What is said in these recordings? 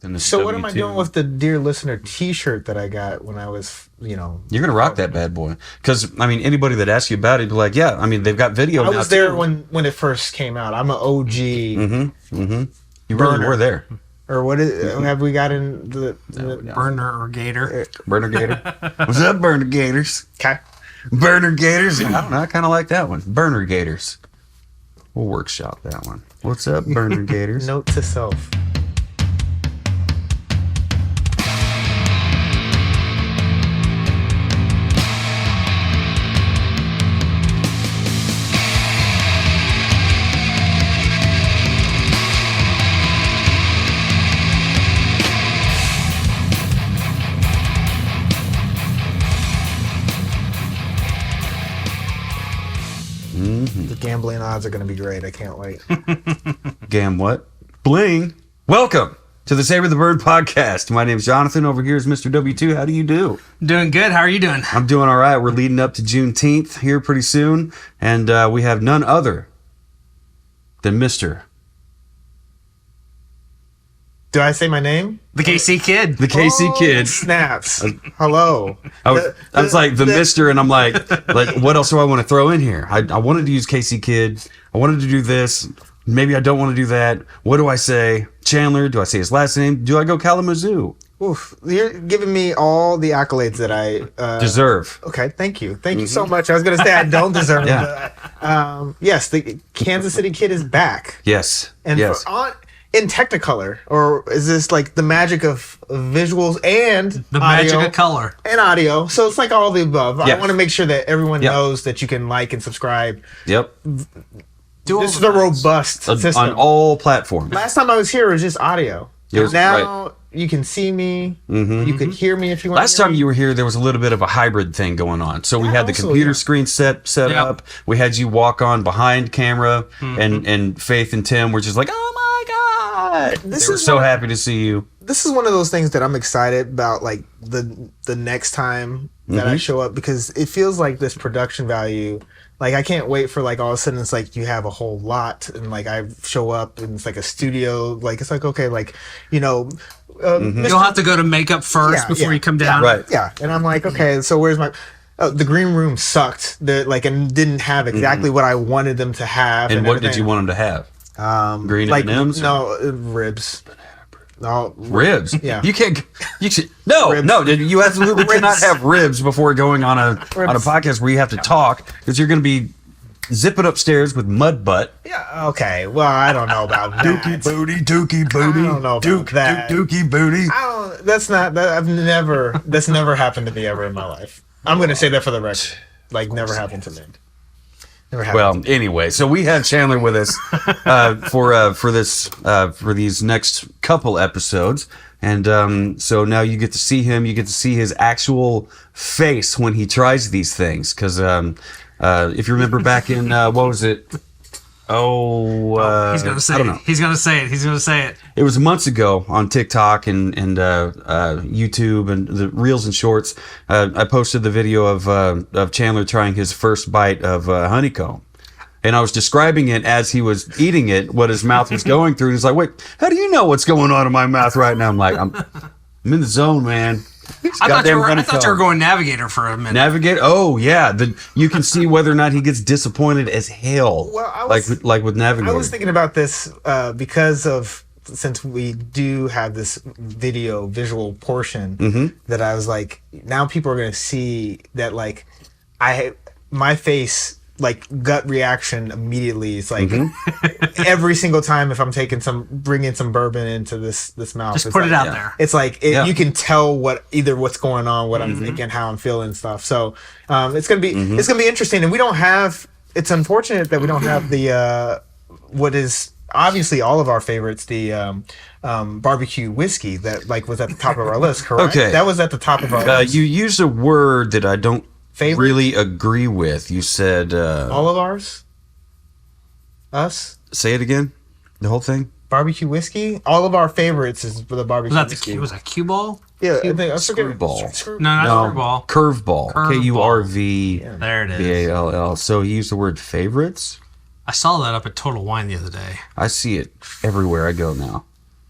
So what am I doing with the Dear Listener T-shirt that I got when I was, You're going to rock that bad boy. Because, anybody that asks you about it, be like, yeah, they've got video now. I was there when it first came out. I'm an OG. You really were there. Or what have we got in the Burner or Gator? Burner Gator. What's up, Burner Gators? Okay. Burner Gators. I don't know. I kind of like that one. Burner Gators. We'll workshop that one. What's up, Burner Gators? Note to self. The gambling odds are going to be great. I can't wait. Gam what? Bling. Welcome to the Savor the Bird podcast. My name's Jonathan. Over here is Mr. W2. How do you do? Doing good. How are you doing? I'm doing all right. We're leading up to Juneteenth here pretty soon. And we have none other than Mr. Do I say my name? The KC Kid. The KC Kid. Snaps. Hello. I was like the Mr. and I'm like, what else do I want to throw in here? I wanted to use KC Kid. I wanted to do this. Maybe I don't want to do that. What do I say? Chandler? Do I say his last name? Do I go Kalamazoo? Oof. You're giving me all the accolades that I deserve. Okay, thank you. Thank you so much. I was going to say I don't deserve Yeah. it. Yes, the Kansas City Kid is back. Yes. And yes. In Technicolor, or is this like the magic of visuals and the audio magic of color and audio? So it's like all the above. Yes. I want to make sure that everyone knows that you can like and subscribe. Yep. This is a robust system on all platforms. Last time I was here, it was just audio. Now you can see me. Mm-hmm. You could hear me if you want. Last time you were here, there was a little bit of a hybrid thing going on. So we had the computer screen set up. We had you walk on behind camera, and Faith and Tim were just like, "Oh my god!" They were so happy to see you. This is one of those things that I'm excited about, like the next time that I show up, because it feels like this production value. Like, I can't wait for, like, all of a sudden it's like you have a whole lot and, like, I show up and it's like a studio. Like, it's like, okay, like, you'll have to go to makeup first before you come down. Right. Yeah. And I'm like, okay, so where's my... the green room sucked. And didn't have exactly what I wanted them to have. And what did you want them to have? Green M&Ms? No, ribs. No, ribs. Yeah, you can't. You should no. You absolutely cannot have ribs before going on a podcast where you have to talk, because you're going to be zipping upstairs with mud butt. Yeah. Okay. Well, I don't know about that. Dookie booty. I don't know about that. Dookie booty. That's never happened to me ever in my life. I'm going to say that for the record. Like, never happened to me. Well, anyway, so we have Chandler with us for these next couple episodes, and so now you get to see him. You get to see his actual face when he tries these things. Because if you remember back in what was it? He's gonna say I don't know. it. He's gonna say it. It was months ago on TikTok and YouTube and the Reels and Shorts. I posted the video of Chandler trying his first bite of honeycomb, and I was describing it as he was eating it, what his mouth was going through. He's like, "Wait, how do you know what's going on in my mouth right now?" I'm like, "I'm in the zone, man." I thought you were going Navigator for a minute. Navigator? Oh, yeah. You can see whether or not he gets disappointed as hell. Well, like with Navigator. I was thinking about this since we do have this visual portion, that I was like, now people are going to see that, like, my face, like, gut reaction immediately. It's like every single time if I'm bringing some bourbon into this mouth, just put it out there. It's like you can tell what's going on, what I'm thinking, how I'm feeling, stuff. So it's gonna be interesting, and we don't have. It's unfortunate that we don't have the what is obviously all of our favorites, the barbecue whiskey that was at the top of our list. Correct? Okay, that was at the top of our list. You used a word that I don't really agree with. You said all of ours. Us. Say it again. The whole thing. Barbecue whiskey. All of our favorites is the barbecue whiskey. Was that cue ball? Yeah, I think screwball. No, not screwball. Curveball. KURV. Yeah. There it is. BALL. So he used the word favorites. I saw that up at Total Wine the other day. I see it everywhere I go now.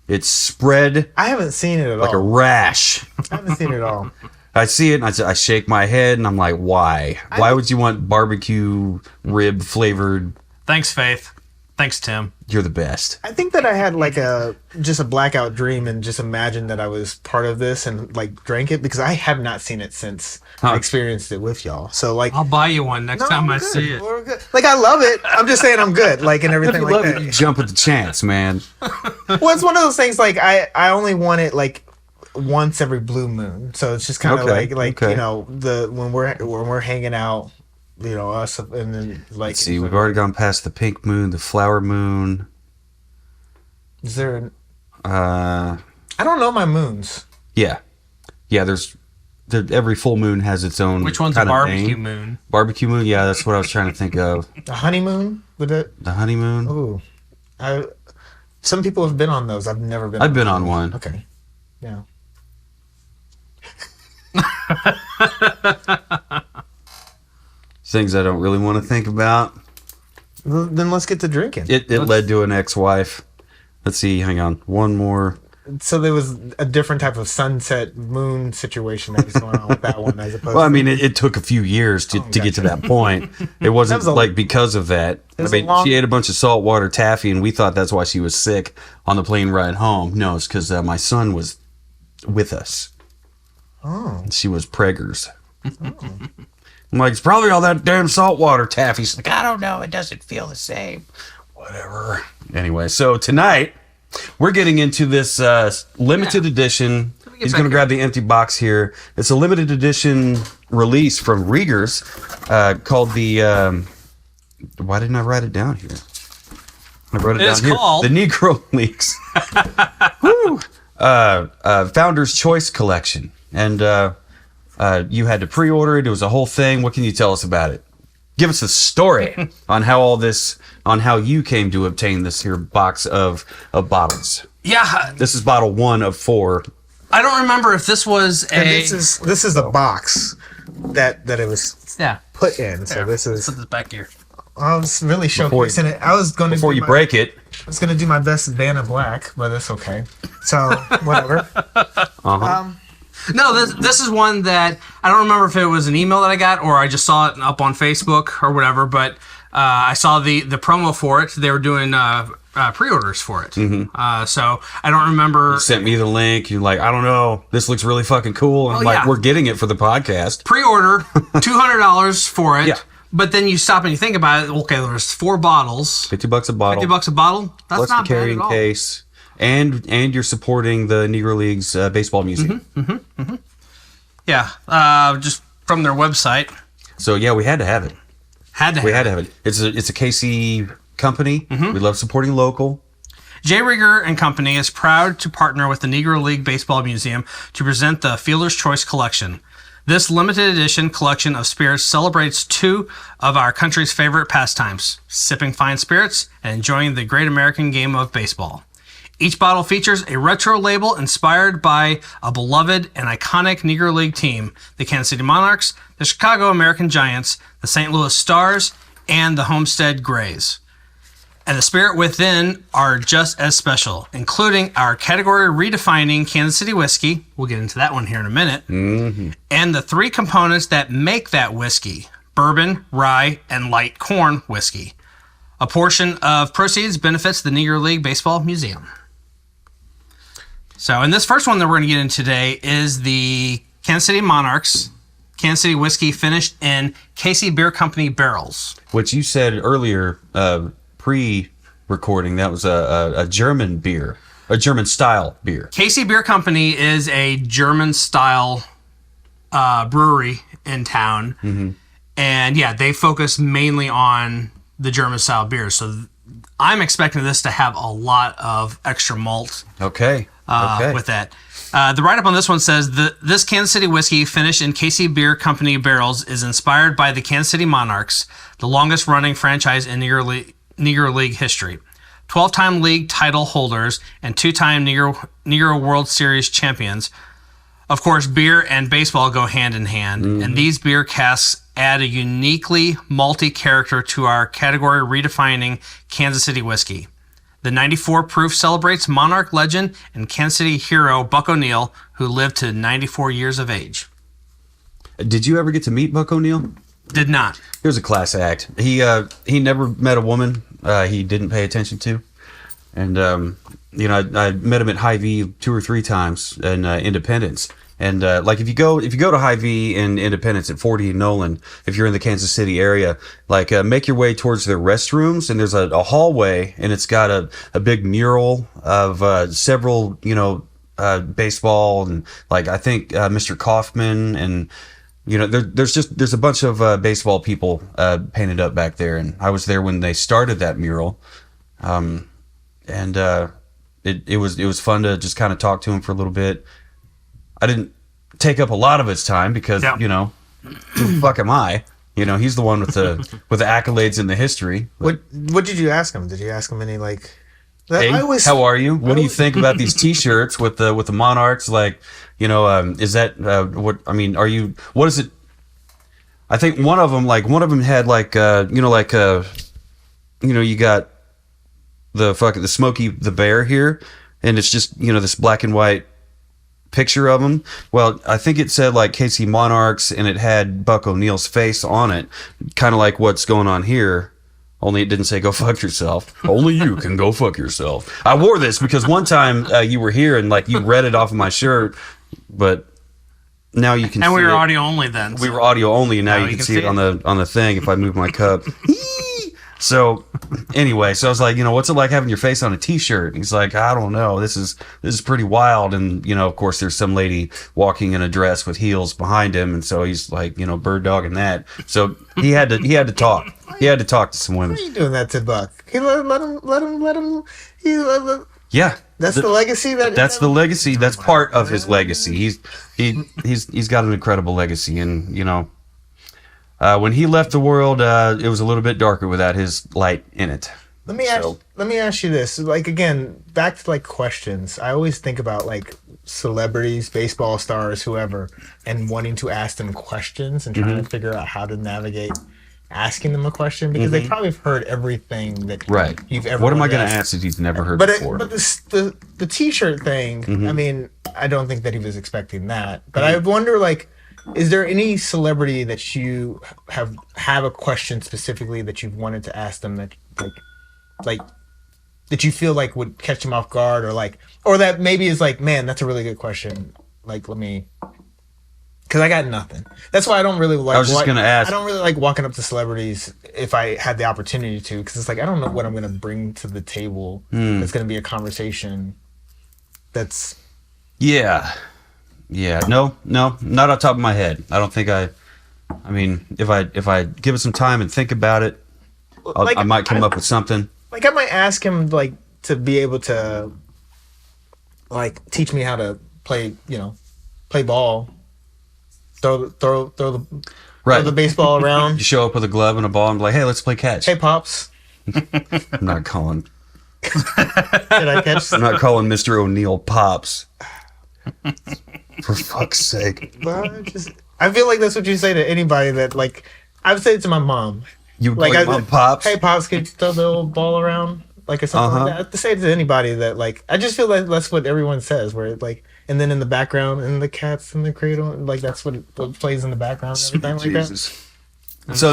It's spread. I haven't seen it at all. Like a rash. I haven't seen it at all. I see it and I shake my head and I'm like, why? Why would you want barbecue rib flavored? Thanks, Faith. Thanks, Tim. You're the best. I think that I had like just a blackout dream and just imagined that I was part of this and like drank it because I have not seen it since I experienced it with y'all. So like, I'll buy you one next time I see it. We're good. Like I love it. I'm just saying I'm good. Like and everything like that. You jump at the chance, man. Well, it's one of those things. Like I only want it like once every blue moon. So it's just kind of like you know when we're hanging out. You know, us, and then like... Let's see, we've already gone past the pink moon, the flower moon. Is there I don't know my moons. Yeah. Yeah, every full moon has its own. Which one's a barbecue moon? Barbecue moon, yeah, that's what I was trying to think of. The honeymoon? The honeymoon? Ooh. Some people have been on those. I've never been I've been on one. Okay. Yeah. Things I don't really want to think about. Well, then let's get to drinking. It led to an ex-wife. Let's see, hang on. One more. So there was a different type of sunset moon situation that was going on with that one as opposed well, I mean, it took a few years to get to that point. It wasn't like because of that. I mean, she ate a bunch of saltwater taffy, and we thought that's why she was sick on the plane ride home. No, it's because my son was with us. Oh. She was preggers. Oh. I'm like, it's probably all that damn saltwater taffy. She's like, I don't know. It doesn't feel the same. Whatever. Anyway, so tonight, we're getting into this limited edition. He's going to grab the empty box here. It's a limited edition release from Rieger's called the... why didn't I write it down here? I wrote it down here. Called... The Negro Leagues. Woo! Founder's Choice Collection. And... you had to pre-order it. It was a whole thing. What can you tell us about it? Give us a story on how you came to obtain this here box of bottles. Yeah. This is bottle 1 of 4. I don't remember if this was this is the box that it was put in. So this is... Put this back here. I was really showcasing it. I was going to... Before you break it. I was going to do my best Vanna Black, but it's okay. So, whatever. No, this is one that I don't remember if it was an email that I got or I just saw it up on Facebook or whatever, but I saw the promo for it. They were doing pre-orders for it. Mm-hmm. So I don't remember. You sent me the link. You're like, I don't know. This looks really fucking cool. And I'm like, we're getting it for the podcast. Pre-order, $200 for it. Yeah. But then you stop and you think about it. Okay, there's 4 bottles. $50 a bottle. $50 a bottle. That's plus not the carrying bad at all. Case. And you're supporting the Negro League's baseball museum. Mm-hmm, mm-hmm. Yeah, just from their website. So yeah, we had to have it. We had to have it. It's a KC company. Mm-hmm. We love supporting local. J. Rieger and Company is proud to partner with the Negro League Baseball Museum to present the Fielder's Choice Collection. This limited edition collection of spirits celebrates 2 of our country's favorite pastimes, sipping fine spirits and enjoying the great American game of baseball. Each bottle features a retro label inspired by a beloved and iconic Negro League team, the Kansas City Monarchs, the Chicago American Giants, the St. Louis Stars, and the Homestead Grays. And the spirit within are just as special, including our category redefining Kansas City whiskey, we'll get into that one here in a minute, and the 3 components that make that whiskey, bourbon, rye, and light corn whiskey. A portion of proceeds benefits the Negro League Baseball Museum. So, and this first one that we're going to get in today is the Kansas City Monarchs Kansas City whiskey finished in KC Beer Company barrels. Which you said earlier, pre-recording, that was a German beer, a German-style beer. KC Beer Company is a German-style brewery in town. Mm-hmm. And yeah, they focus mainly on the German-style beers. So I'm expecting this to have a lot of extra malt. Okay. With that. The write-up on this one says, this Kansas City whiskey finished in KC Beer Company barrels is inspired by the Kansas City Monarchs, the longest-running franchise in Negro League history. 12-time league title holders and 2-time Negro World Series champions. Of course, beer and baseball go hand in hand, and these beer casks add a uniquely malty character to our category redefining Kansas City whiskey. The 94 proof celebrates Monarch legend and Kansas City hero Buck O'Neil, who lived to 94 years of age. Did you ever get to meet Buck O'Neil? Did not. He was a class act. He never met a woman he didn't pay attention to. And, I met him at Hy-Vee 2 or 3 times in Independence. And like if you go to Hy-Vee in Independence at 40 and Nolan, if you're in the Kansas City area, like make your way towards their restrooms, and there's a hallway, and it's got a big mural of several baseball, and like I think Mr. Kaufman, and there's a bunch of baseball people painted up back there, and I was there when they started that mural, and it was fun to just kind of talk to him for a little bit. I didn't take up a lot of his time because, who the fuck am I? He's the one with the accolades in the history. What did you ask him? Did you ask him any like? Hey, how are you? What do you think about these T-shirts with the Monarchs? Like, is that what? I mean, are you? What is it? I think one of them had like you got the Smokey the Bear here, and it's just this black and white picture of him. Well, I think it said like KC Monarchs, and it had Buck O'Neil's face on it, kind of like what's going on here, only it didn't say go fuck yourself. Only you can go fuck yourself. I wore this because one time you were here and like you read it off of my shirt, but now you can and see we were it. Audio only then. We were audio only, and now you can see it on the thing if I move my cup. So anyway, so I was like, what's it like having your face on a T-shirt? He's like, I don't know. This is pretty wild. And, of course, there's some lady walking in a dress with heels behind him. And so he's like, bird dogging that. So he had to talk. He had to talk to some women. Why are you doing that to Buck? He let him. Yeah. That's the legacy. That's the legacy. That's part of his legacy. He's got an incredible legacy. And, when he left the world, it was a little bit darker without his light in it. Let me ask you this. Like, again, back to like questions. I always think about like celebrities, baseball stars, whoever, and wanting to ask them questions and trying to figure out how to navigate asking them a question, because they probably have heard everything that you've ever. What am I going to ask that you've never heard before? But the T-shirt thing. I mean, I don't think that he was expecting that. But I wonder, like, is there any celebrity that you have a question specifically that you've wanted to ask them that like that you feel like would catch them off guard, or that maybe is like, man, that's a really good question. Like, because I got nothing. That's why I don't really like. I was just gonna ask. I don't really like walking up to celebrities if I had the opportunity to, because it's like I don't know what I'm gonna bring to the table. That's gonna be a conversation. That's. Yeah, no, not off the top of my head. I don't think I mean, if I give it some time and think about it, I might come up with something. Like, I might ask him, like, to be able to, like, teach me how to play ball, throw the baseball around. You show up with a glove and a ball and be like, hey, let's play catch. Hey, Pops. I'm not calling. Did I catch? I'm not calling Mr. O'Neil Pops. For fuck's sake. I feel like that's what you say to anybody that, like, I would say it to my mom. You would like Mom Pops? Hey, Pops, could you throw the old ball around? Like, or something like that. I have to say it to anybody that, like, I just feel like that's what everyone says, where, like, and then in the background, and the cat's in the cradle, and, like, that's what plays in the background and everything like that. So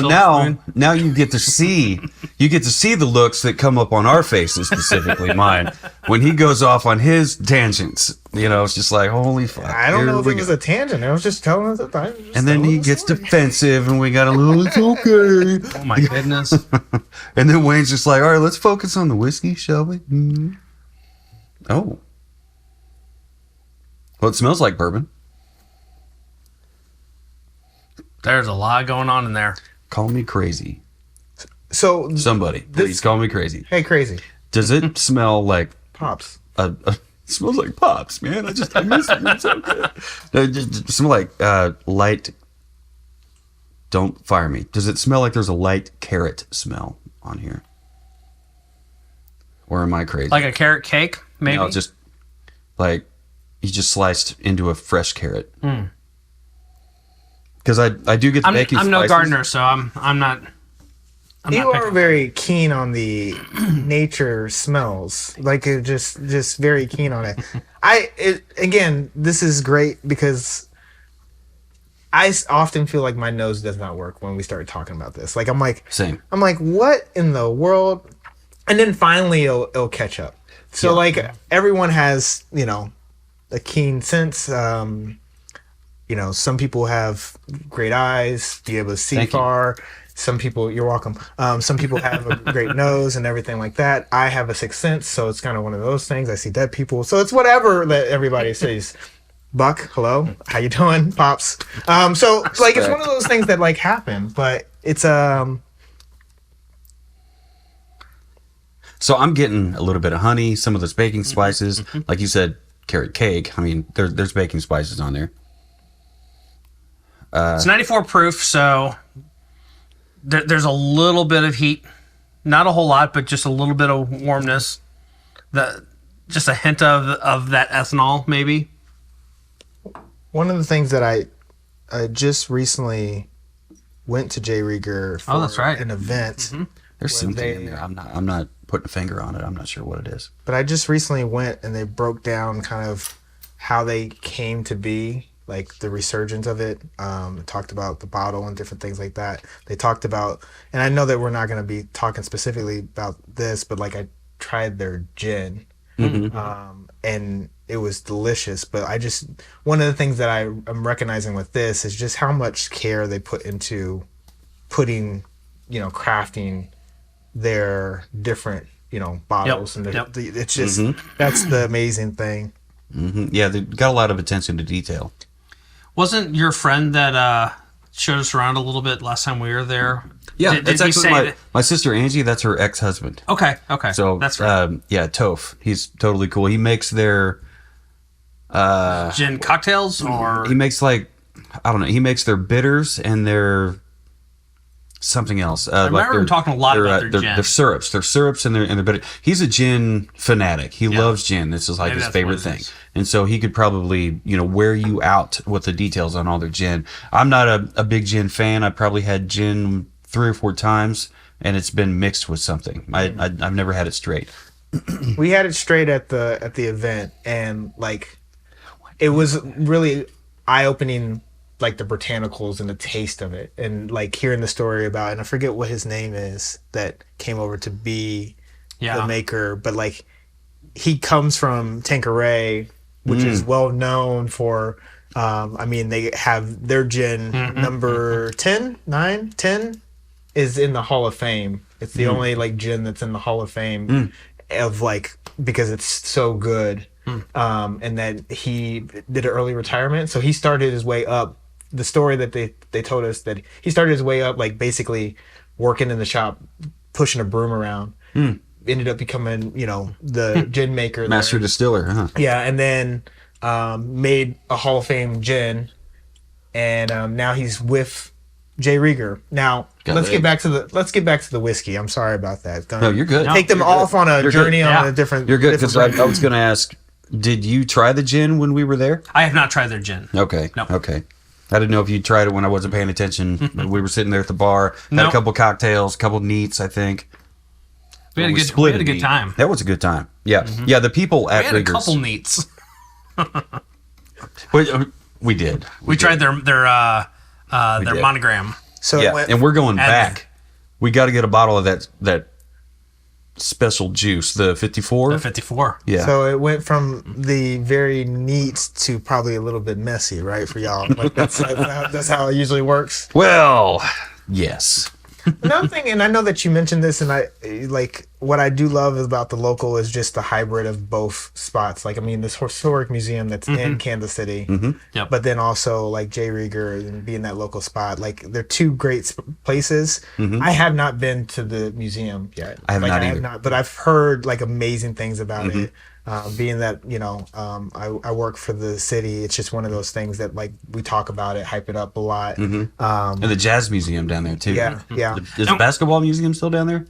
now you get to see the looks that come up on our faces, specifically mine, when he goes off on his tangents. It's just like, holy fuck. I don't know if it was a tangent. I was just telling us the time. And then he gets defensive, and we got a little, it's okay. Oh my goodness. And then Wayne's just like, all right, let's focus on the whiskey, shall we? Oh. Well, it smells like bourbon. There's a lot going on in there. Call me crazy. So somebody, please call me crazy. Hey, crazy. Does it smell like Pops? It smells like Pops, man. I miss it. It's so good. Does it smell like light? Don't fire me. Does it smell like there's a light carrot smell on here? Or am I crazy? Like a carrot cake, maybe? No, just like you just sliced into a fresh carrot. Because I do get the baking spices. I'm no gardener, so I'm not. You are very keen on the nature smells. Like you're just very keen on it. Again, this is great because I often feel like my nose does not work when we start talking about this. Like I'm like, Same. I'm like, what in the world? And then finally it'll catch up. So like everyone has, a keen sense. Some people have great eyes, be able to see far. Some people, you're welcome. Some people have a great nose and everything like that. I have a sixth sense, so it's kind of one of those things. I see dead people, so it's whatever that everybody says. Buck, hello, how you doing, pops? So like it's one of those things that like happen, but it's So I'm getting a little bit of honey, some of those baking spices, like you said, carrot cake. I mean, there's baking spices on there. It's 94 proof, so there's a little bit of heat, not a whole lot, but just a little bit of warmness. Just a hint of that ethanol, maybe. One of the things that I just recently went to J. Rieger for that's right. an event. There's something in there. I'm not putting a finger on it. I'm not sure what it is. But I just recently went and they broke down kind of how they came to be, like the resurgence of it. Talked about the bottle and different things like that. They talked about, and I know that we're not going to be talking specifically about this, but like I tried their gin, and it was delicious. But one of the things that I'm recognizing with this is just how much care they put into putting, crafting their different, bottles. And it's just, that's the amazing thing. Yeah, they got a lot of attention to detail. Wasn't your friend that showed us around a little bit last time we were there? Yeah, did it's he actually say my sister Angie. That's her ex-husband. Okay. So that's right. Toph. He's totally cool. He makes their gin cocktails, or he makes I don't know. He makes their bitters and their something else. I remember him talking a lot about their gin. Their syrups. Their syrups and their bitter. He's a gin fanatic. He loves gin. This is like his favorite thing. And so he could probably, wear you out with the details on all their gin. I'm not a big gin fan. I probably had gin 3 or 4 times, and it's been mixed with something. I've never had it straight. We had it straight at the event, and like it was really eye-opening, like the botanicals and the taste of it, and like hearing the story about, and I forget what his name is, that came over to be the maker, but like he comes from Tanqueray, which is well known for they have their gin number 10 is in the Hall of Fame. It's the only like gin that's in the Hall of Fame of like, because it's so good. And then he did an early retirement, so he started his way up. The story that they told us, that he started his way up like basically working in the shop, pushing a broom around. Ended up becoming, the gin maker, master distiller, huh? Yeah, and then made a Hall of Fame gin, and now he's with J. Rieger. Now let's get back to the whiskey. I'm sorry about that. No, you're good. Take them off on a journey on a different. You're good, because I was going to ask, did you try the gin when we were there? I have not tried their gin. Okay. Nope. Okay. I didn't know if you tried it when I wasn't paying attention. We were sitting there at the bar, had a couple cocktails, a couple neats, I think. We had a good time. That was a good time. Yeah. Yeah, the people at Rieger's. We had a couple neats. We did. We tried their monogram. So and we're going back. We got to get a bottle of that special juice, the 54. The 54. Yeah. So it went from the very neat to probably a little bit messy, right, for y'all? Like that's how it usually works. Well, yes. Another thing, and I know that you mentioned this, and I like what I do love about the local is just the hybrid of both spots. Like, I mean, this historic museum that's in Kansas City, but then also like J. Rieger and being that local spot. Like, they're two great places. I have not been to the museum yet. I have not either. But I've heard like amazing things about it. Being that, I work for the city, it's just one of those things that like we talk about it, hype it up a lot. And the jazz museum down there too. Yeah. Is the basketball museum still down there?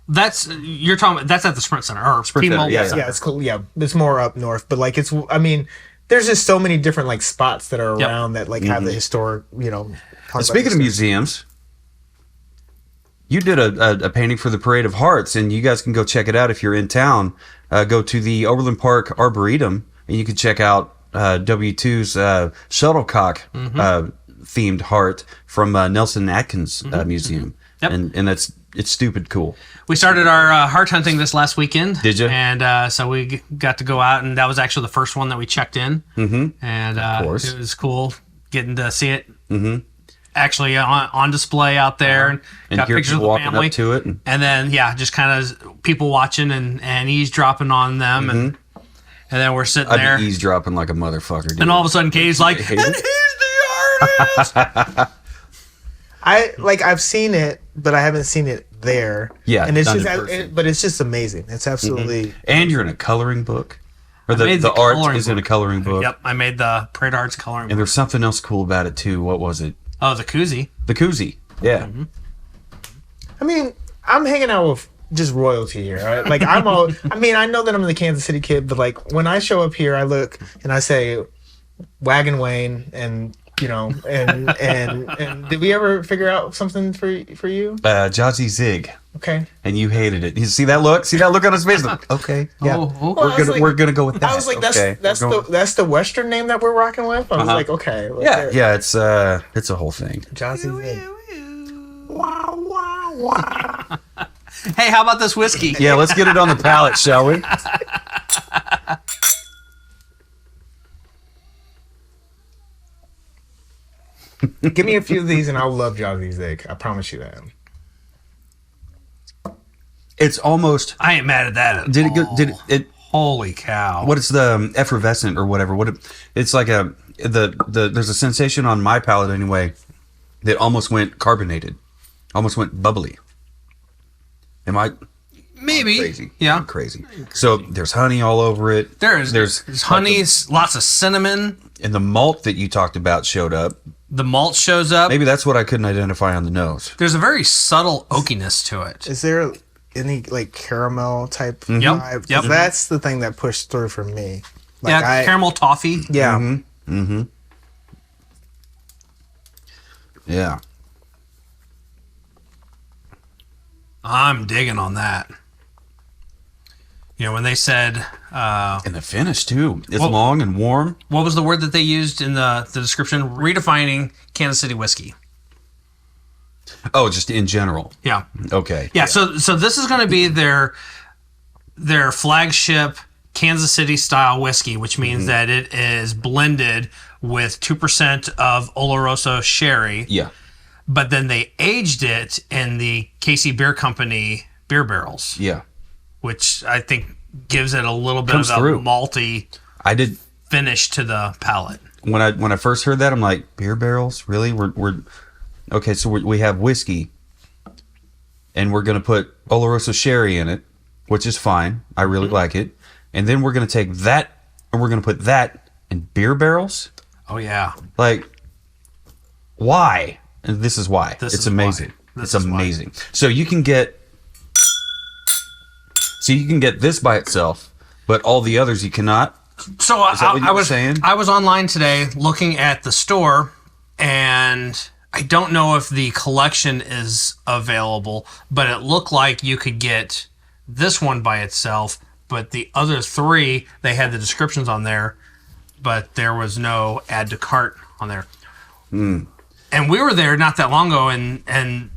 That's at the Sprint Center or Sprint Center. Yeah, it's cool. Yeah, it's more up north, but like there's just so many different like spots that are around that like have the historic, Speaking of museums, You did a painting for the Parade of Hearts, and you guys can go check it out if you're in town. Go to the Overland Park Arboretum, and you can check out W2's shuttlecock themed heart from Nelson Atkins Museum. Yep. And it's stupid cool. We started our heart hunting this last weekend. Did you? And so we got to go out, and that was actually the first one that we checked in. Mm-hmm. And of course. It was cool getting to see it. Mm-hmm. Actually on display out there, and got pictures of the family up to it, and then just kind of people watching and eavesdropping on them, and then we're sitting there I'd be eavesdropping like a motherfucker, dude. and all of a sudden Katie's like, and he's the artist. I've seen it, but I haven't seen it there. Yeah, and it's done just in person. but it's just amazing. It's absolutely And you're in a coloring book, or the art is in a coloring book. Yep, I made the Parade Arts coloring And book. there's something else cool about it too. What was it? Oh, the koozie. The koozie. Yeah. I mean, I'm hanging out with just royalty here. Right? Like I know that I'm the Kansas City kid, but like when I show up here, I look and I say Wagon Wayne, and and did we ever figure out something for you? Jazzy Zig. Okay. And you hated it. You see that look? See that look on his face? Like, okay. Yeah. Oh, Well, We're gonna go with that. I was like, Okay, that's the Western name that we're rocking with. I was like, okay. Yeah. It's a whole thing. Jazzy Zig. Hey, how about this whiskey? Yeah. Let's get it on the palate, shall we? Give me a few of these and I'll love Jazzy Zig. I promise you that. It's almost. I ain't mad at that. Did it go? Did it? Holy cow! What is the effervescent or whatever? It's like there's a sensation on my palate anyway that almost went carbonated, almost went bubbly. Am I? Maybe. Crazy. Yeah. I'm crazy. So there's honey all over it. There's honey, lots of cinnamon. And the malt that you talked about showed up. The malt shows up. Maybe that's what I couldn't identify on the nose. There's a very subtle oakiness to it. Is there any like caramel type Yep. vibe? Yep. That's the thing that pushed through for me. Like Caramel toffee. Yeah. Mm-hmm. Yeah. I'm digging on that. When they said... and the finish, too. It's long and warm. What was the word that they used in the description? Redefining Kansas City whiskey. Oh, just in general. Yeah. Okay. Yeah, so this is going to be their flagship Kansas City style whiskey, which means that it is blended with 2% of Oloroso sherry. Yeah. But then they aged it in the KC Beer Company beer barrels. Yeah. Which I think gives it a little bit Comes of a through. malty finish to the palate. When I first heard that, I'm like, beer barrels? Really? We're okay, so we have whiskey, and we're going to put Oloroso sherry in it, which is fine. I really like it. And then we're going to take that, and we're going to put that in beer barrels? Oh, yeah. Like, why? And this is why. This it's is amazing. why. It's amazing. So you can get this by itself, but all the others you cannot. So I was saying? I was online today looking at the store, and I don't know if the collection is available, but it looked like you could get this one by itself, but the other three, they had the descriptions on there, but there was no add to cart on there. And we were there not that long ago, and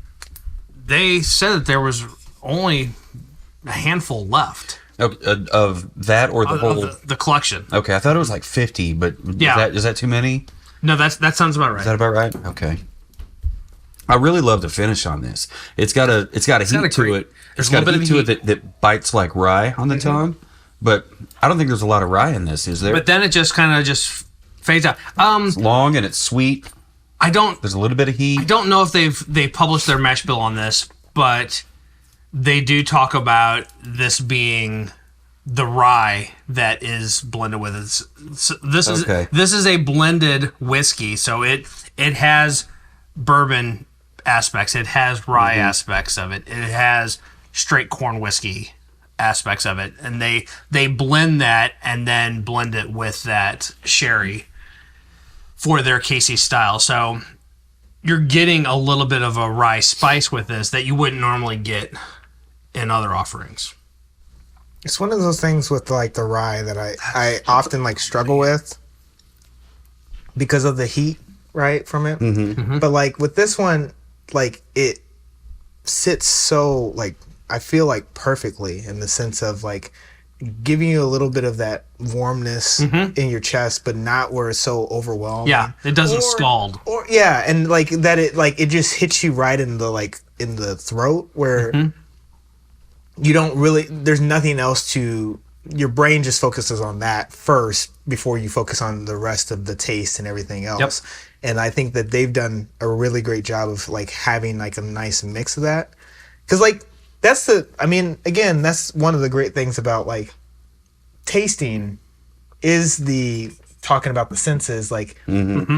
they said that there was only a handful left. Of that or the whole... The collection. Okay, I thought it was like 50, but is that too many? No, that sounds about right. Is that about right? Okay. I really love the finish on this. It's got a heat to it. It's got a heat to it that bites like rye on the tongue, but I don't think there's a lot of rye in this, is there? But then it just kind of just fades out. It's long and it's sweet. There's a little bit of heat. I don't know if they've published their mash bill on this, but they do talk about this being the rye that is blended with it. So this is a blended whiskey, so it has bourbon aspects, it has rye aspects of it, it has straight corn whiskey aspects of it, and they blend that and then blend it with that sherry for their KC style. So you're getting a little bit of a rye spice with this that you wouldn't normally get in other offerings. It's one of those things with like the rye that I often like struggle with because of the heat, right, from it. But like with this one, like it sits so like I feel like perfectly in the sense of like giving you a little bit of that warmness in your chest, but not where it's so overwhelming. Yeah, it doesn't scald. Or yeah, and like that it just hits you right in the throat where you don't really, there's nothing else to, your brain just focuses on that first before you focus on the rest of the taste and everything else. And I think that they've done a really great job of like having like a nice mix of that. Cause like that's again, that's one of the great things about like tasting is the talking about the senses, like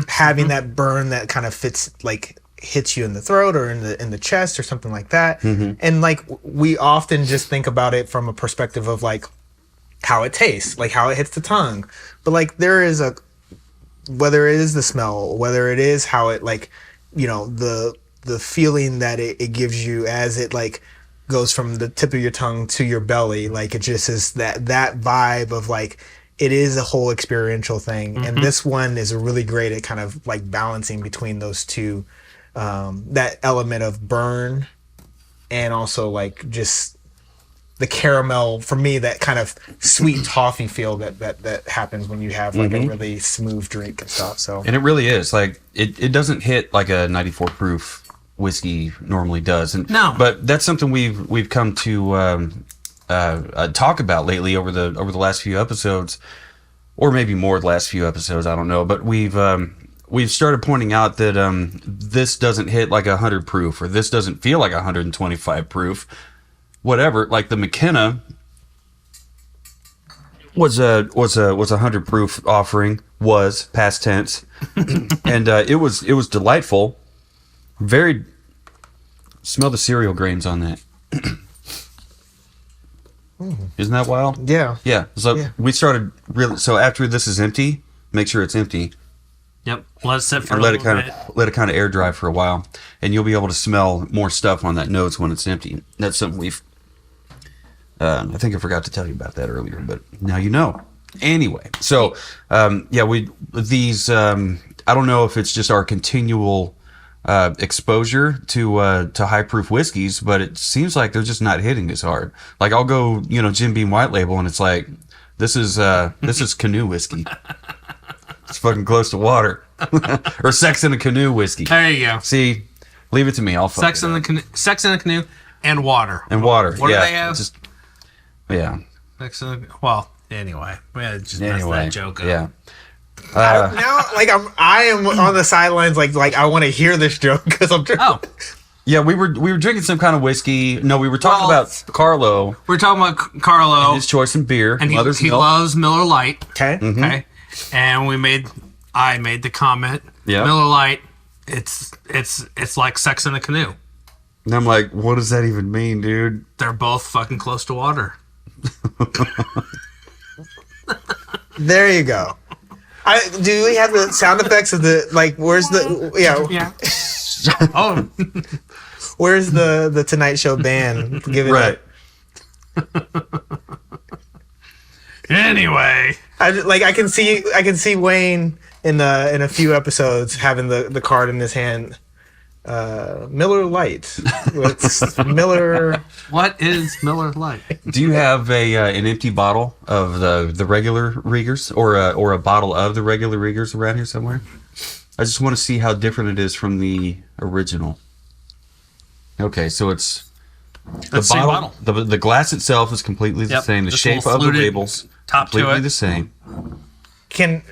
having that burn that kind of hits you in the throat or in the chest or something like that. And like we often just think about it from a perspective of like how it tastes, like how it hits the tongue. But like there is whether it is the smell, whether it is how it like, you know, the feeling that it gives you as it like goes from the tip of your tongue to your belly, like it just is that vibe of like it is a whole experiential thing. And this one is really great at kind of like balancing between those two, that element of burn and also like just the caramel, for me, that kind of sweet toffee feel that happens when you have like a really smooth drink and stuff. So, and it really is like it doesn't hit like a 94 proof whiskey normally does. And no, but that's something we've come to talk about lately over the last few episodes, or maybe more the last few episodes, I don't know, but we've started pointing out that this doesn't hit like 100 proof, or this doesn't feel like 125 proof, whatever. Like the McKenna was a 100 proof offering, was past tense, and it was delightful. Very, smell the cereal grains on that. Isn't that wild? Yeah. Yeah. So we started really. So after this is empty, make sure it's empty. Yep. Let it sit for let it kind of air dry for a while, and you'll be able to smell more stuff on that nose when it's empty. That's something we've. I think I forgot to tell you about that earlier, but now you know. Anyway, so these. I don't know if it's just our continual exposure to high proof whiskeys, but it seems like they're just not hitting as hard. Like I'll go, Jim Beam White Label, and it's like this is canoe whiskey. It's fucking close to water. Or Sex in a Canoe whiskey. There you go. See, leave it to me. I'll fuck Sex in the Canoe and water. And water. What do they have? Yeah. Well, anyway, we had to just mess that joke up. Yeah. Now, like I am on the sidelines, like I want to hear this joke because I'm. Yeah, we were drinking some kind of whiskey. No, we were talking about Carlo. We were talking about Carlo and his choice in beer, and he loves Miller Lite. Okay. Okay. And I made the comment. Yeah. Miller Lite. It's like Sex in a Canoe. And I'm like, what does that even mean, dude? They're both fucking close to water. There you go. Do we have the sound effects of the where's the Oh, where's the Tonight Show band giving right. Anyway, I can see Wayne in a few episodes having the card in his hand. Miller Lite. Miller. What is Miller Lite? Do you have an empty bottle of the regular Riegers, or a bottle of the regular Riegers around here somewhere? I just want to see how different it is from the original. Okay, so it's the bottle. The glass itself is completely the same. The shape of the labels completely the same. Can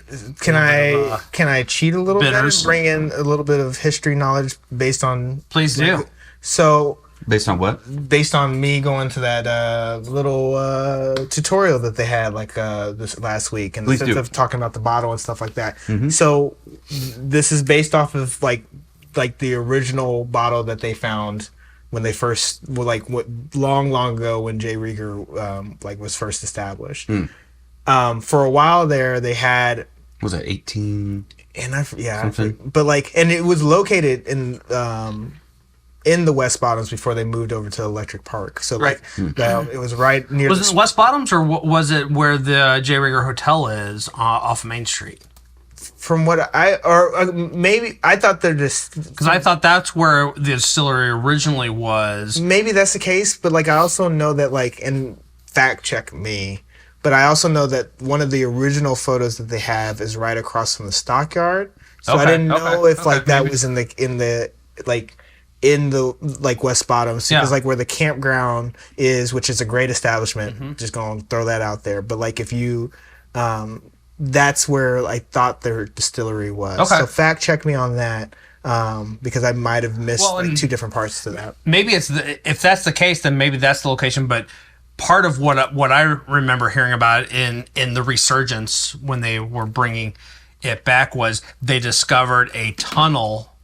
I cheat a little bit and bring in a little bit of history knowledge based on? Please do. So based on what? Based on me going to that little tutorial that they had this last week, and the sense of talking about the bottle and stuff like that. Mm-hmm. So this is based off of like the original bottle that they found when they first long ago when J. Rieger was first established. Mm. For a while there, they had... Was that 18... And Something. but like, and it was located in the West Bottoms before they moved over to Electric Park. So like, it was right near. Was it West Bottoms or was it where the J. Rieger Hotel is off Main Street? From what maybe I thought they're just, because I thought that's where the distillery originally was. Maybe that's the case, but like I also know that like, and fact check me, but I also know that one of the original photos that they have is right across from the stockyard. So I didn't know if like that was in the West Bottoms, because like where the campground is, which is a great establishment, just gonna throw that out there. But like if you that's where I thought their distillery was. So fact check me on that, because I might have missed like two different parts to that. Maybe it's if that's the case, then maybe that's the location. But part of what I remember hearing about in the resurgence when they were bringing it back was they discovered a tunnel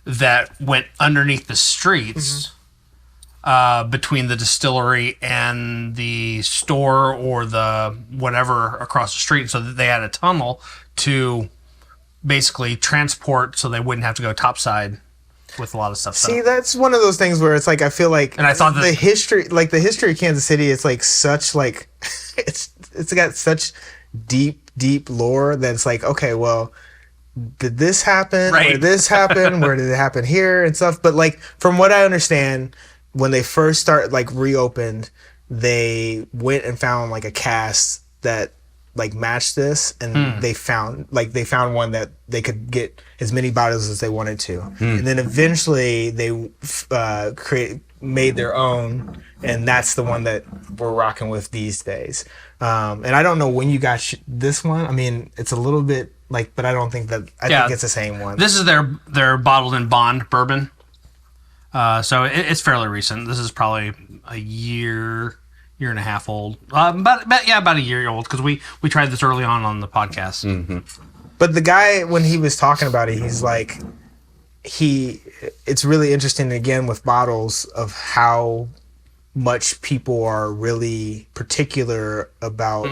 that went underneath the streets. Between the distillery and the store or the whatever across the street, so that they had a tunnel to basically transport, so they wouldn't have to go topside with a lot of stuff. See, that's one of those things where it's like I feel like, and I thought that the history of Kansas City, it's like such like it's got such deep lore that it's like, okay, well, did this happen? Right. Where did this happen? Where did it happen here and stuff? But like from what I understand, when they first reopened, they went and found like a cast that like matched this, and they found one that they could get as many bottles as they wanted to, and then eventually they made their own, and that's the one that we're rocking with these days. And I don't know when you got this one. I mean, it's a little bit like, but I don't think that I think it's the same one. This is their bottled in bond bourbon. So it's fairly recent. This is probably a year and a half old. About a year old, because we tried this early on the podcast. But the guy, when he was talking about it, he's like, it's really interesting again with bottles of how much people are really particular about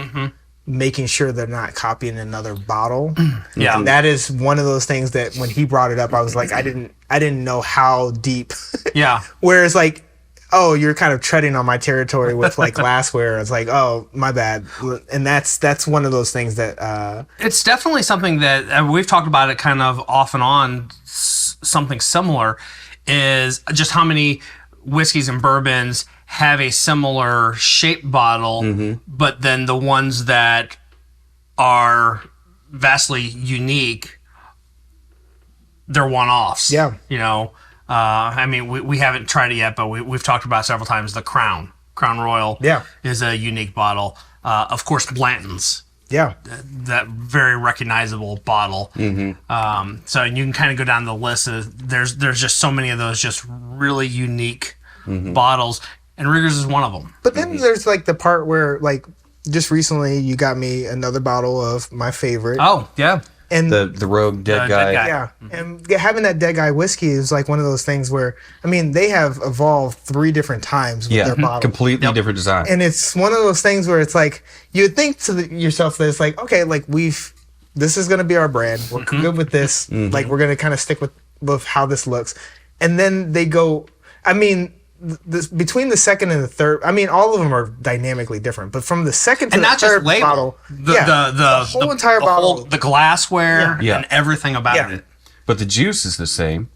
making sure they're not copying another bottle. Yeah. And that is one of those things that when he brought it up, I was like, I didn't know how deep. Yeah. Whereas like, oh, you're kind of treading on my territory with like glassware. It's like, oh, my bad. And that's one of those things that it's definitely something that we've talked about it kind of off and on. Something similar is just how many whiskeys and bourbons have a similar shaped bottle, but then the ones that are vastly unique, they're one-offs. Yeah. You know, I mean, we haven't tried it yet, but we've talked about it several times. The Crown Royal is a unique bottle. Of course, Blanton's. Yeah. That very recognizable bottle. So you can kind of go down the list. There's just so many of those just really unique bottles. And Rieger's is one of them. But then there's like the part where like just recently you got me another bottle of my favorite. Oh, yeah. And the Rogue Dead Guy. Yeah. And having that Dead Guy whiskey is like one of those things where, I mean, they have evolved 3 different times with their bottles. Completely different design. And it's one of those things where it's like, you would think to yourself that it's like, okay, like this is going to be our brand. We're good with this. Like we're going to kind of stick with how this looks. And then they go, I mean, between the second and the third, I mean, all of them are dynamically different, but from the second to the third bottle, the whole entire bottle, the glassware, and everything about it. But the juice is the same,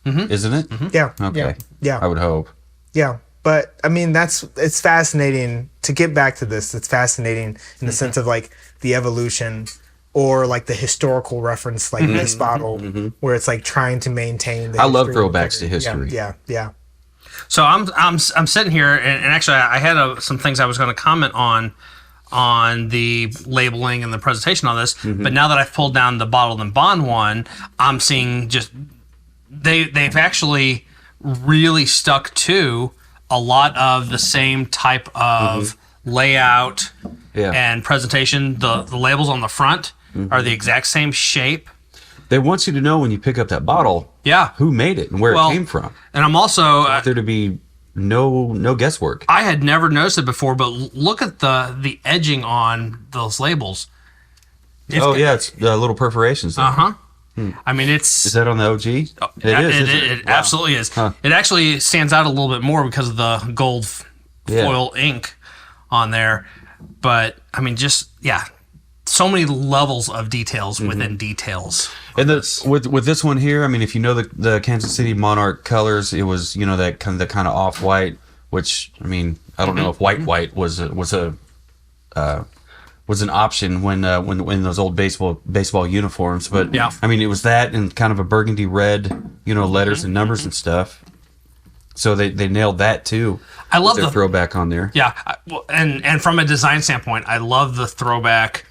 isn't it? Yeah. Okay. Yeah. I would hope. Yeah. But I mean, it's fascinating to get back to this. It's fascinating in the sense of like the evolution or like the historical reference, like this bottle, where it's like trying to maintain the I love throwbacks to history. Yeah. So I'm sitting here, and actually I had some things I was going to comment on the labeling and the presentation on this. But now that I've pulled down the bottled and bond one, I'm seeing just they've actually really stuck to a lot of the same type of layout and presentation. The labels on the front are the exact same shape. They want you to know when you pick up that bottle, who made it and where it came from. And I'm also there to be no guesswork. I had never noticed it before, but look at the edging on those labels. It's little perforations there. I mean, it's... Is that on the OG? It It Wow. absolutely is. Huh. It actually stands out a little bit more because of the gold foil ink on there. But, I mean, just, so many levels of details within details. And with this one here, I mean, if you know the Kansas City Monarch colors, it was, that kind of off-white, which, I mean, I don't know if white was an option when those old baseball uniforms, but I mean, it was that and kind of a burgundy red, letters and numbers and stuff. So they nailed that too. I love the throwback on there. Yeah, and from a design standpoint, I love the throwback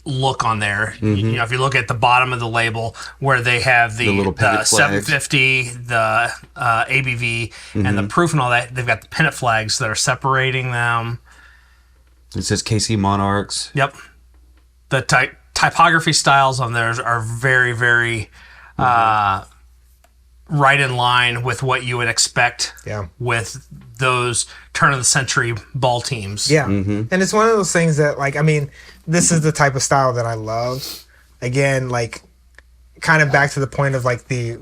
look on there. If you look at the bottom of the label where they have the little the 750, the ABV, and the proof and all that, they've got the pennant flags that are separating them. It says KC Monarchs. Yep. The typography styles on theirs are very, very right in line with what you would expect with those turn-of-the-century ball teams. Yeah. And it's one of those things that, like, I mean, this is the type of style that I love. Again, like, kind of back to the point of, like, the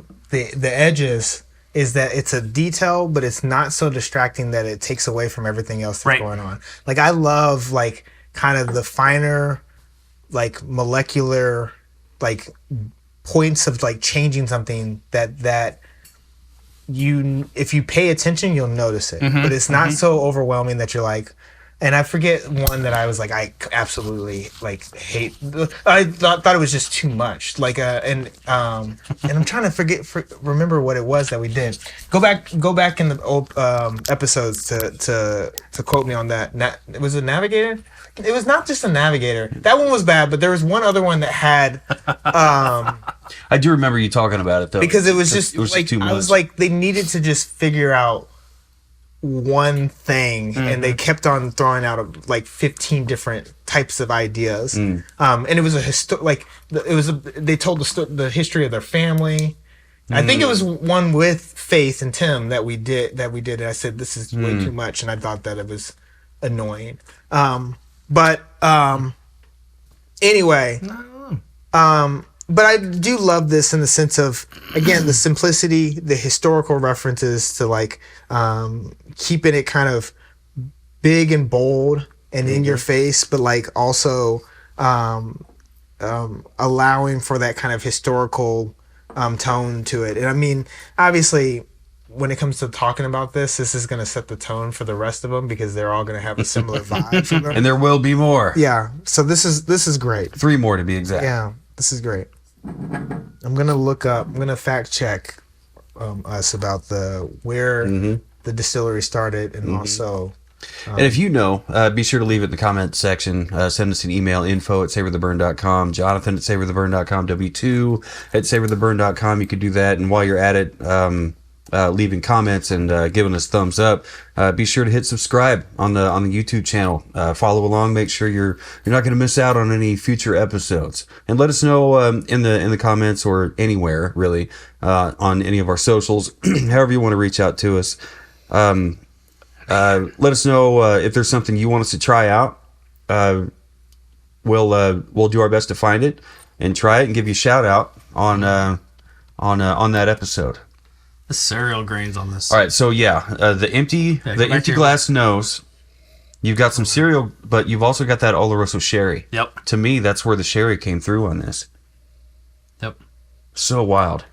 edges is that it's a detail, but it's not so distracting that it takes away from everything else that's going on. Like, I love, like, kind of the finer, like, molecular, like, points of, like, changing something that you, if you pay attention, you'll notice it. But it's not so overwhelming that you're like, and I forget one that I was like, I absolutely like hate. I thought it was just too much. Like, and I'm trying to remember what it was that we did. Go back in the old episodes to quote me on that. Was it Navigator? It was not just a Navigator. That one was bad, but there was one other one that had. I do remember you talking about it though, because it was just like too much. I was like, they needed to just figure out one thing, and they kept on throwing out like 15 different types of ideas. And it was they told the history of their family. I think it was one with Faith and Tim that we did. And I said, this is way too much, and I thought that it was annoying. But anyway, but I do love this in the sense of, again, the simplicity, the historical references to like keeping it kind of big and bold and in your face, but like also allowing for that kind of historical tone to it. And I mean, obviously, when it comes to talking about this is going to set the tone for the rest of them because they're all going to have a similar vibe from them. And there will be more. Yeah. So this is great. 3 more to be exact. Yeah. This is great. I'm going to fact check us about where the distillery started and also. And if you know, be sure to leave it in the comment section. Send us an email, info@savortheburn.com, Jonathan at savortheburn.com, W2@savortheburn.com. You could do that. And while you're at it, leaving comments and giving us thumbs up, be sure to hit subscribe on the YouTube channel. Follow along. Make sure you're not going to miss out on any future episodes. And let us know in the comments or anywhere really on any of our socials, however you want to reach out to us. Let us know if there's something you want us to try out. We'll do our best to find it and try it and give you a shout out on that episode. The cereal grains on this. All right, so the empty glass nose. You've got some cereal, but you've also got that Oloroso sherry. Yep. To me, that's where the sherry came through on this. Yep. So wild.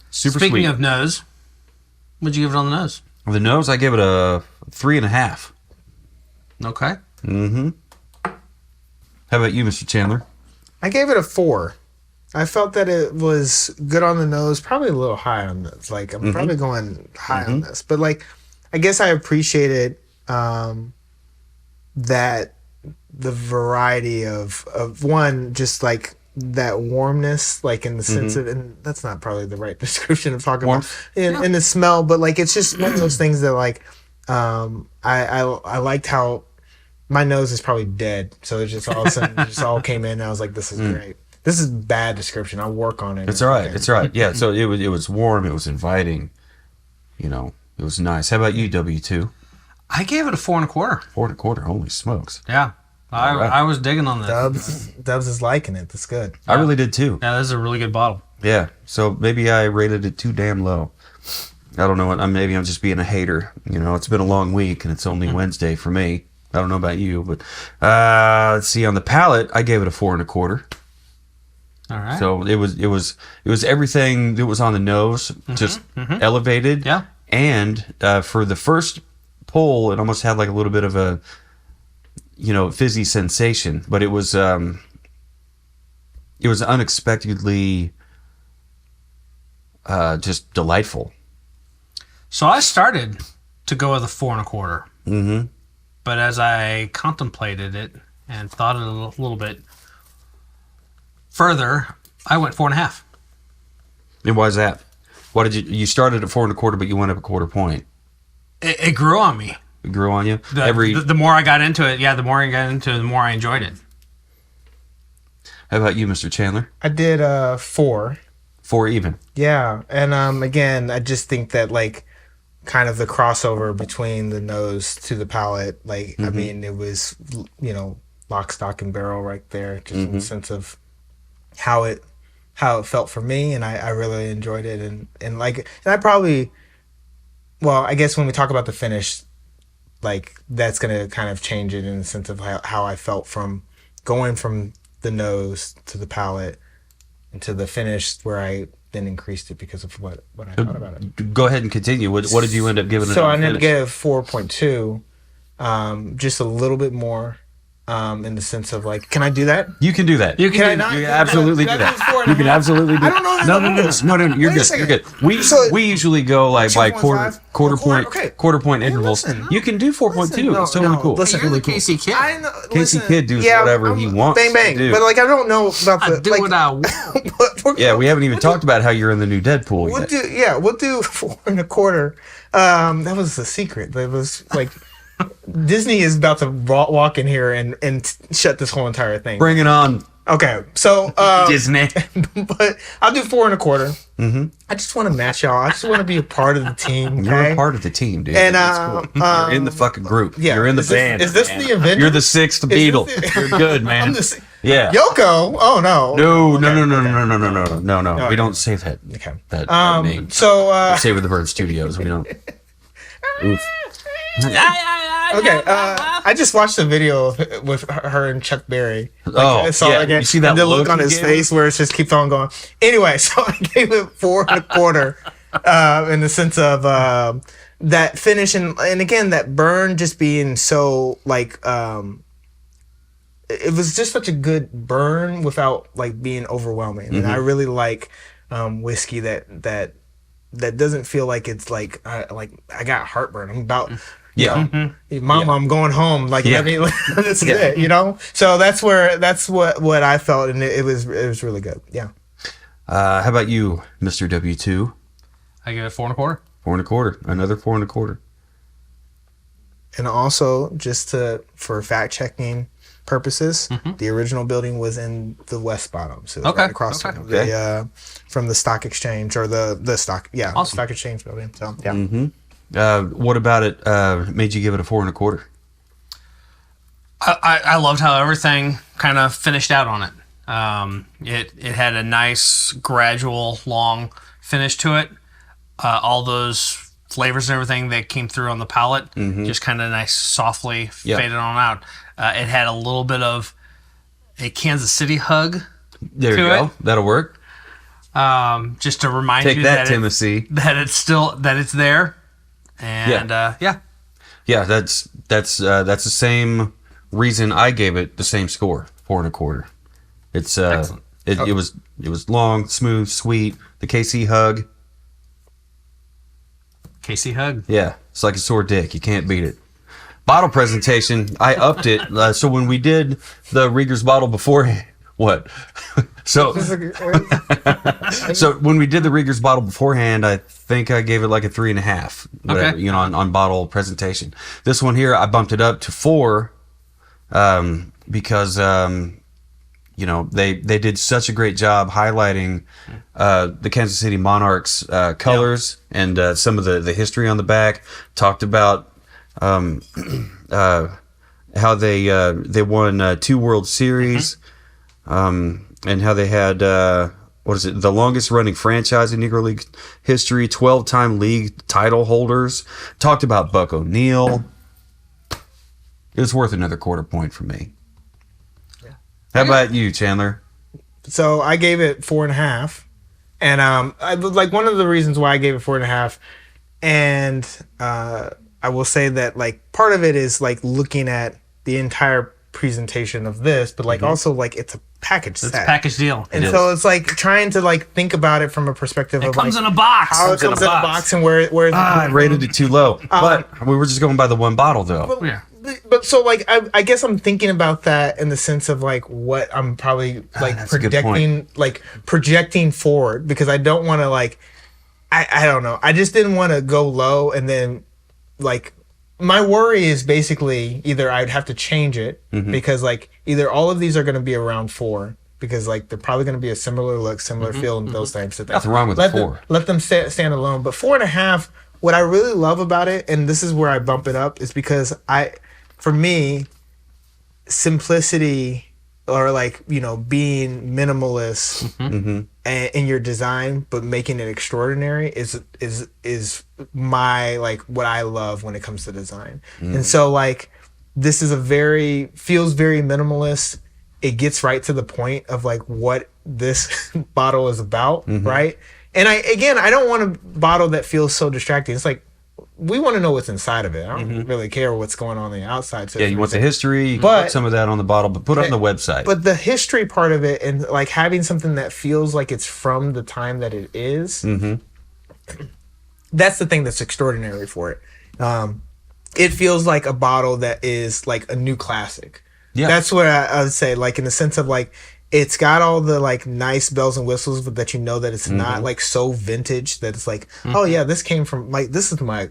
Super sweet. Speaking of nose, what'd you give it on the nose? The nose, I give it a 3.5. Okay. Mm-hmm. How about you, Mr. Chandler? I gave it a 4. I felt that it was good on the nose, probably a little high on this. Like, I'm probably going high on this. But, like, I guess I appreciated that the variety of one, just, like, that warmness, like, in the sense of, and that's not probably the right description of talking about, in the smell, but, like, it's just one of those things that, like, I liked how my nose is probably dead. So it just all of a sudden, it just all came in, and I was like, this is great. This is bad description. I'll work on it. It's all right. It's all right. Yeah. So it was warm. It was inviting. It was nice. How about you, W2? I gave it a 4 1/4. 4 1/4. Holy smokes. Yeah. I was digging on this. Dubs is liking it. That's good. I really did too. Yeah, this is a really good bottle. Yeah. So maybe I rated it too damn low. I don't know what. Maybe I'm just being a hater. It's been a long week and it's only Wednesday for me. I don't know about you, but let's see. On the palate, I gave it a 4 1/4. All right. So it was everything that was on the nose, just elevated. Yeah. And for the first pull, it almost had like a little bit of a fizzy sensation, but it was unexpectedly just delightful. So I started to go with a 4 1/4. Mm-hmm. But as I contemplated it and thought it a little bit further, I went 4.5. And why is that? Why did you started at 4 1/4, but you went up a quarter point? It grew on me. It grew on you? The more I got into it, the more I enjoyed it. How about you, Mr. Chandler? I did 4. 4 even. Yeah, and again, I just think that like kind of the crossover between the nose to the palate, like I mean, it was lock, stock, and barrel right there, just in the sense of how it felt for me, and I really enjoyed it, and I probably, well, I guess when we talk about the finish, like that's gonna kind of change it in the sense of how I felt from going from the nose to the palate into the finish, where I then increased it because of what I thought about it. Go ahead and continue. What did you end up giving it? So I ended up giving 4.2, just a little bit more. In the sense of like, can I do that? You can do that. You can absolutely do that. You can absolutely do that. I don't know. No. You're good. You're good. We usually go like by quarter point intervals. Listen, you can do 4.2. It's totally cool. Listen, You're the Casey Kid. I know. Casey Kid does whatever he wants. Bang bang. To do. But like, I don't know about I the do like. what I want. Yeah, we haven't even talked about how you're in the new Deadpool yet. We'll do 4 1/4. That was the secret. That was like. Disney is about to walk in here and shut this whole entire thing. Bring it on. Okay, so Disney. But I'll do 4 1/4. Mm-hmm. I just want to match y'all. I just want to be a part of the team. Okay? You're a part of the team, dude. And that's cool. You're in the fucking group. Yeah, You're in the band. Is this man. the Avengers? You're the 6th Beatle. You're good, man. Yeah. Yoko. Oh no. No. We don't say that. Okay. That name. So Save with the Bird Studios. We don't. Oof. Okay, I just watched a video with her and Chuck Berry. You see that the look on he his gave face where it just keeps on going. Anyway, so I gave it 4 1/4 in the sense of that finish and again that burn just being so like it was just such a good burn without like being overwhelming. And I really like whiskey that doesn't feel like it's like I got heartburn. I'm about. Yeah. Mama, I'm going home. Like, I mean, that's it, So that's what I felt, and it was really good. Yeah. How about you, Mr. W2? I give it 4 1/4. 4 1/4. Another 4 1/4. And also, just for fact checking purposes, the original building was in the West Bottom, so it was right across from the stock exchange or the stock, stock exchange building. So yeah. Mm-hmm. What about it made you give it a 4 1/4? I loved how everything kind of finished out on it. It had a nice, gradual, long finish to it. All those flavors and everything that came through on the palate just kind of nice, softly faded on out. It had a little bit of a Kansas City hug. There you go. That'll work. Just to remind you that Tennessee, that it's there. And yeah, that's the same reason I gave it the same score, 4 1/4. It's excellent. It was long, smooth, sweet. The KC hug. KC hug. Yeah, it's like a sore dick. You can't beat it. Bottle presentation, I upped it. So when we did the Rieger's bottle beforehand, what? So when we did the Rieger's bottle beforehand, I think I gave it like a 3.5. Whatever, on bottle presentation. This one here, I bumped it up to 4, because they did such a great job highlighting the Kansas City Monarchs colors and some of the history on the back. Talked about how they won 2 World Series, and how they had what is it? The longest running franchise in Negro League history, 12-time league title holders. Talked about Buck O'Neil. It was worth another quarter point for me. Yeah. How about you, Chandler? So I gave it 4.5, and I like one of the reasons why I gave it 4.5, and I will say that like part of it is like looking at the entire presentation of this, but like also like it's a package set. It's a package deal. And so it's like trying to like think about it from a perspective of comes like in a box. how it comes in a box and where I rated it too low. But we were just going by the one bottle though. But so like I guess I'm thinking about that in the sense of like what I'm probably like projecting forward, because I don't want to like I don't know. I just didn't want to go low, and then like my worry is basically either I'd have to change it because like either all of these are going to be around 4 because like they're probably going to be a similar look, similar feel, and those types of things. Nothing wrong with 4. Let them stand alone. But 4.5, what I really love about it, and this is where I bump it up, is because for me, simplicity or like, you know, being minimalist in your design but making it extraordinary is my like what I love when it comes to design. And so like this is feels very minimalist. It gets right to the point of like what this bottle is about, right? And I don't want a bottle that feels so distracting. It's like we want to know what's inside of it. I don't really care what's going on the outside. So yeah, you want the history, you can put some of that on the bottle, but put it on the website. But the history part of it, and like having something that feels like it's from the time that it is, that's the thing that's extraordinary for it. It feels like a bottle that is like a new classic. Yeah, that's what I would say. Like in the sense of like, it's got all the like nice bells and whistles, but that you know that it's not like so vintage that it's like, oh yeah, this came from like this is my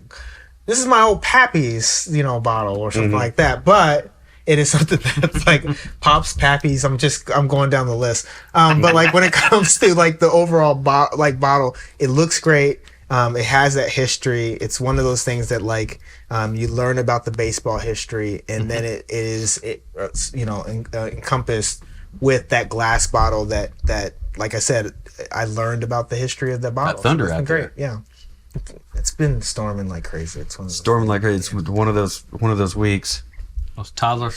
old Pappy's, you know, bottle or something like that. But it is something that's like Pops, Pappy's. I'm going down the list. But like when it comes to like the overall bottle, it looks great. It has that history. It's one of those things that like you learn about the baseball history, and then it is encompassed with that glass bottle that like I said, I learned about the history of that bottle. That thunder out great. Yeah, it's been storming like crazy. It's one of those It's one of those weeks. Those toddler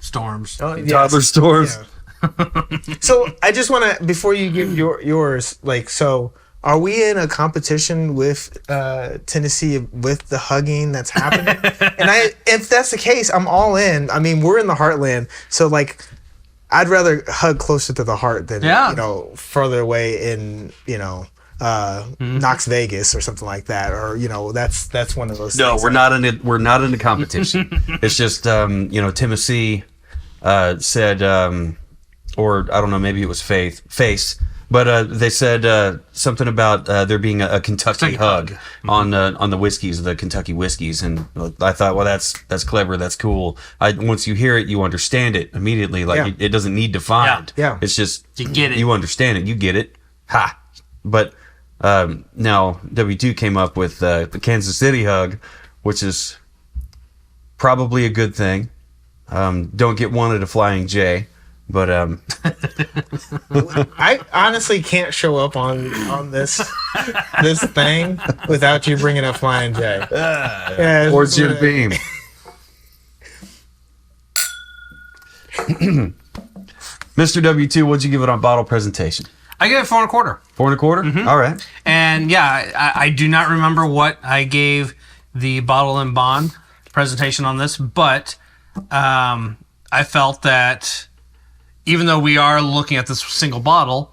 storms. Oh, yes. Toddler storms. Yeah. So I just want to, before you give yours, like, so are we in a competition with Tennessee with the hugging that's happening? And if that's the case, I'm all in. I mean, we're in the heartland, so like, I'd rather hug closer to the heart than you know, further away in, you know, Knox Vegas or something like that, or you know, that's one of those. No, things. we're not in a competition. It's just you know, Tennessee said, or I don't know, maybe it was Face, but they said something about there being a Kentucky hug on the whiskeys, the Kentucky whiskeys, and I thought, well, that's clever, that's cool. Once you hear it, you understand it immediately. Like it doesn't need defined. Yeah. It's just you get it. You understand it. You get it. Ha. But now W2 came up with the Kansas City hug, which is probably a good thing. Don't get one at a Flying J. But I honestly can't show up on this thing without you bringing up Flying J. Yeah, or Jim Beam. Mr. W2, what'd you give it on bottle presentation? I give it 4.25. 4.25? All right. And yeah, I do not remember what I gave the bottle and bond presentation on this, but I felt that even though we are looking at this single bottle,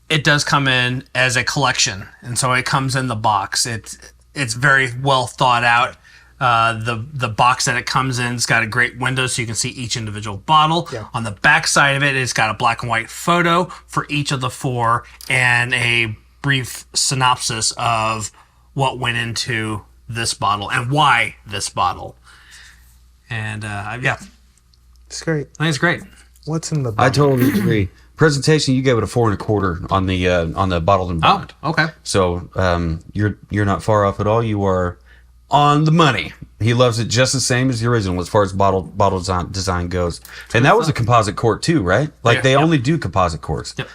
it does come in as a collection, and so it comes in the box. It's very well thought out. The box that it comes in, it's got a great window so you can see each individual bottle. Yeah. On the back side of it, it's got a black and white photo for each of the 4 and a brief synopsis of what went into this bottle and why this bottle. And yeah, it's great. I think it's great. What's in the bottle? I totally agree. Presentation, you gave it a 4.25 on the bottled and bond. Oh, okay. So you're not far off at all. You are on the money. He loves it just the same as the original as far as bottle design goes. And that was a composite cork too, right? Like they only do composite corks. Yep.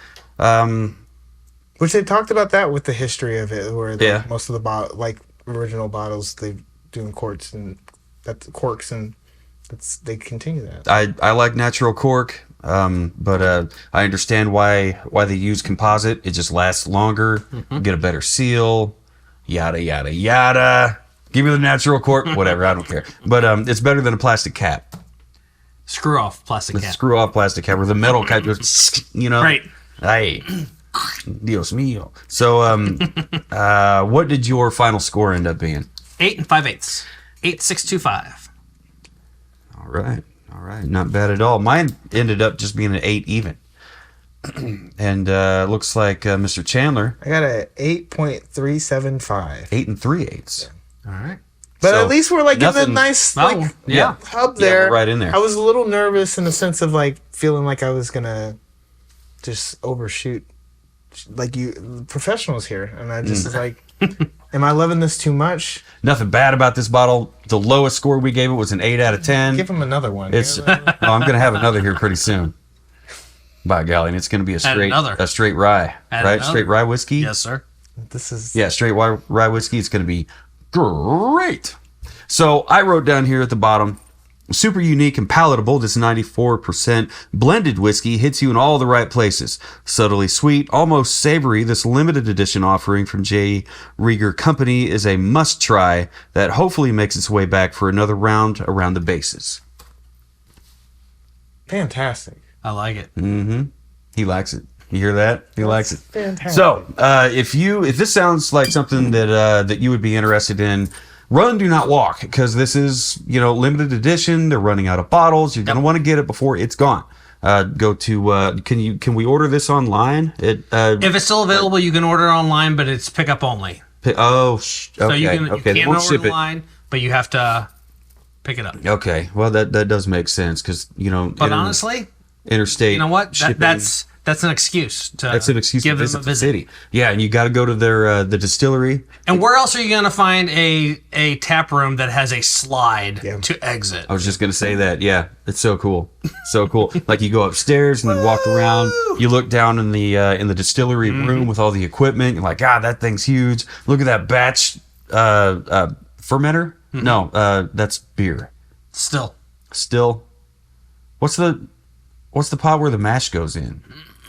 Which they talked about that with the history of it, where most of the original bottles they do in corks and they continue that. I like natural cork, but I understand why they use composite. It just lasts longer, get a better seal, yada yada yada. Give me the natural cork, whatever, I don't care. But it's better than a plastic cap. Screw off plastic cap. Screw off plastic cap, or the metal cap goes, Right. Hey, Dios mío. So, what did your final score end up being? 8 5/8. 8.625. All right. Not bad at all. Mine ended up just being an 8 even. And looks like Mr. Chandler. I got a 8.375. 8 3/8. All right. But So, at least we're like in the nice hub there. we're right in there. I was a little nervous in the sense of like feeling like I was gonna just overshoot, like you professionals here, and I just was like, am I loving this too much? Nothing bad about this bottle. The lowest score we gave it was an 8 out of 10. Give him another one. I'm gonna have another here pretty soon. By golly, and it's gonna be a straight rye, right? Straight rye whiskey. Yes, sir. This is Straight rye whiskey. It's gonna be great. So I wrote down here at the bottom, super unique and palatable. This 94% blended whiskey hits you in all the right places. Subtly sweet, almost savory, this limited edition offering from J. Rieger Company is a must try that hopefully makes its way back for another round around the bases. fantastic. I like it. He likes it. You hear that? He likes it. Fantastic. So, if this sounds like something that you would be interested in, run, do not walk, because this is limited edition. They're running out of bottles. You're gonna want to get it before it's gone. Go to can we order this online? If it's still available, you can order it online, but it's pickup only. Okay. So you can order online, but you have to pick it up. Okay. Well, that does make sense because But honestly, interstate. You know what? Shipping, that's an excuse to to give them a visit the visit. city. Yeah, and you got to go to their the distillery. And where else are you going to find a tap room that has a slide to exit? I was just gonna say that. Yeah, it's so cool, so cool. Like you go upstairs and you walk around. You look down in the distillery room with all the equipment. You're like, that thing's huge. Look at that batch fermenter. No, that's beer. Still. What's the pot where the mash goes in?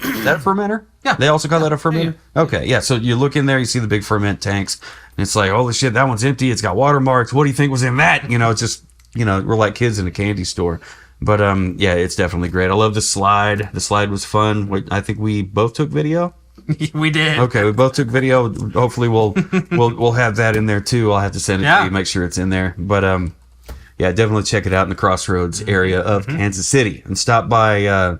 Is that a fermenter? Yeah. They also call that a fermenter? Yeah. Okay, yeah. So you look in there, you see the big ferment tanks, and it's like, holy shit, that one's empty. It's got watermarks. What do you think was in that? It's just, we're like kids in a candy store. But yeah, it's definitely great. I love the slide. The slide was fun. I think we both took video. We did. Okay, we both took video. Hopefully we'll have that in there too. I'll have to send it to you, make sure it's in there. But yeah, definitely check it out in the Crossroads area of Kansas City and stop by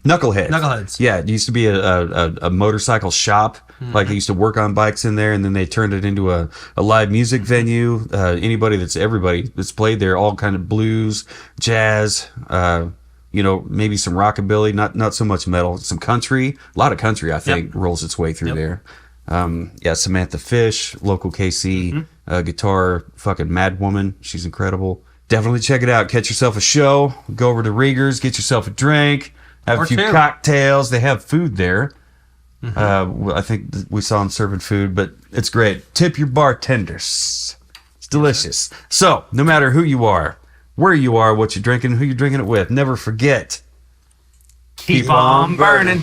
Knuckleheads. Yeah, it used to be a motorcycle shop. Like they used to work on bikes in there, and then they turned it into a live music venue. Everybody that's played there, all kind of blues, jazz, maybe some rockabilly, not so much metal, some country. A lot of country, I think, rolls its way through there. Samantha Fish, local KC guitar fucking mad woman. She's incredible. Definitely check it out. Catch yourself a show. Go over to Rieger's, get yourself a drink. Have a few cocktails. They have food there. I think we saw them serving food, but it's great. Tip your bartenders. It's delicious. So, no matter who you are, where you are, what you're drinking, who you're drinking it with, never forget. Keep on burning.